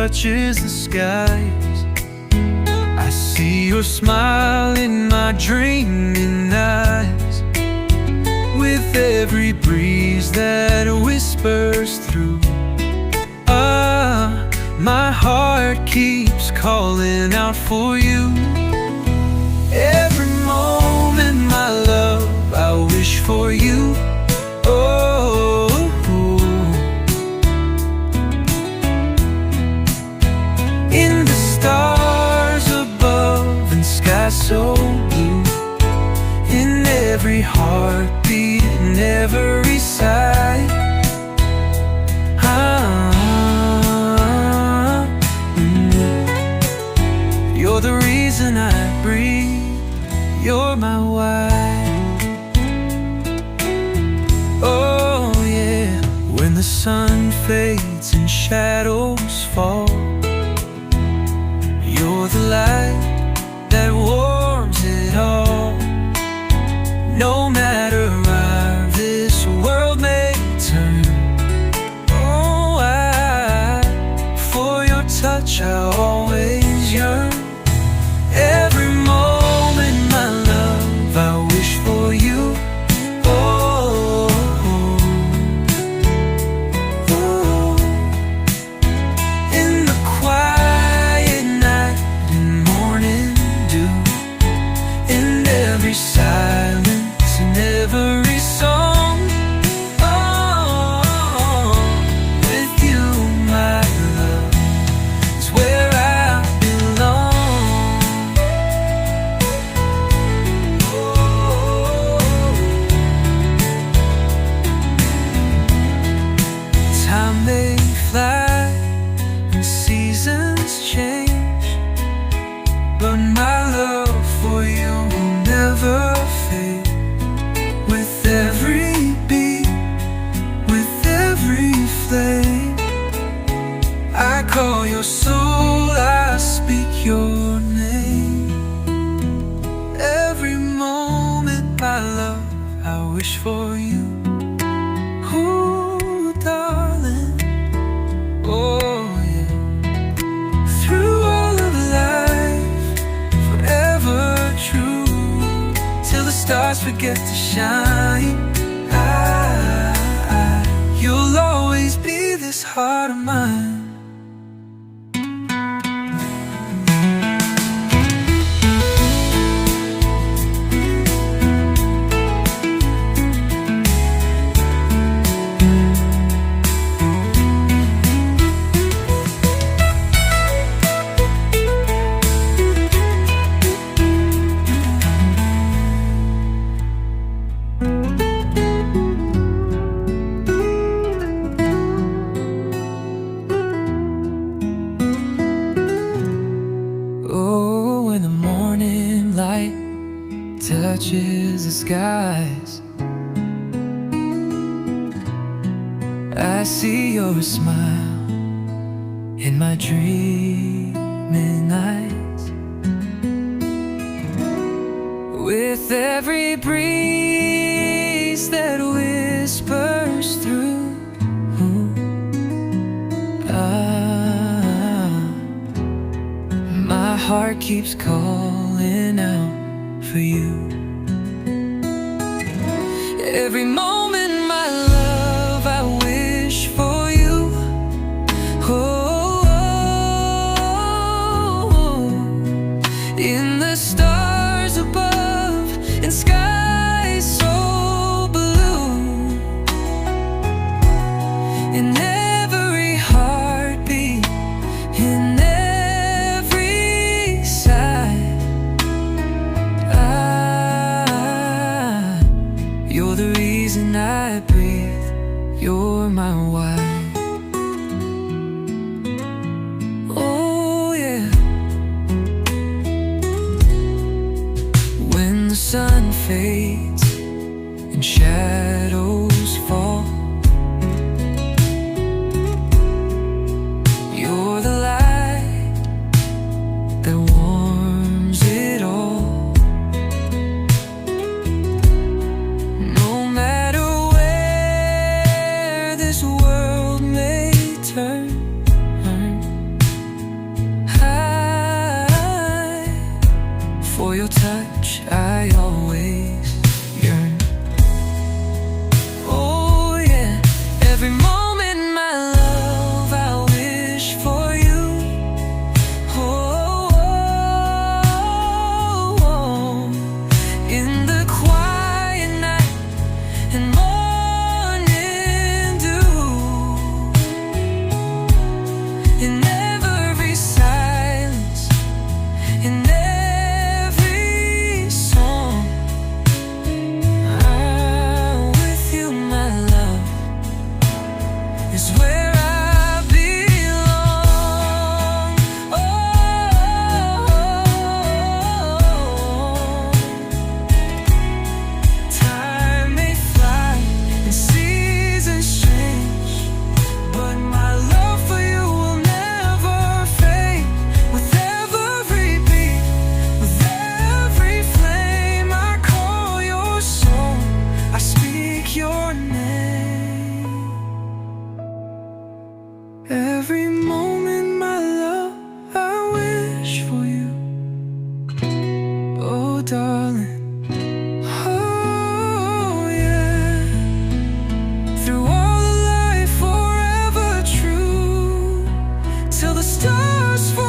touches the skies. I see your smile in my dreaming eyes. With every breeze that whispers through, my heart keeps calling out for you. Every moment, my love, I wish for you. Oh, in the stars above and sky so blue, in every heartbeat, in every sigh, you're the reason I breathe, you're my why. Oh yeah, when the sun fades and shadows fall, you're the light that warms it all. No matter how this world may turn, oh, for your touch I always yearn. Every moment, my love, I wish for you. Oh, in the quiet night and morning dew, in every silence, in every song, oh, with you, my love, is where I belong. Time may fly and seasons change, but my love for you will never fade. With every beat, with every flame, I call your soul, I speak your name. Every moment, my love, I wish for you. Ooh, darling, oh yeah. Through all of life, forever true, till the stars forget to shine. You'll always be this heart of mine. Oh, when the morning light touches the skies, I see your smile in my dreaming eyes. With every breeze that whispers through, my heart keeps calling out for you. Every moment, my love, I wish for you. Oh, in the stars above and sky so blue, in every heartbeat, in every sigh, you're the reason I breathe, you're my why. Oh yeah, when the sun fades and shadows fall, you're the light that warms it all. No matter where this world may turn, your touch I always yearn. Oh yeah, every moment my love I wish for you. Oh, oh, oh. In the quiet night and morning dew, in every silence, in every song, I'm with you, my love, is where I belong. Oh, time may fly and seasons change, but my love for you will never fade. With every beat, with every flame, I call your song, I speak your name. Every moment, my love, I wish for you. Oh, darling. Oh, yeah. Through all of life, forever true, till the stars fall.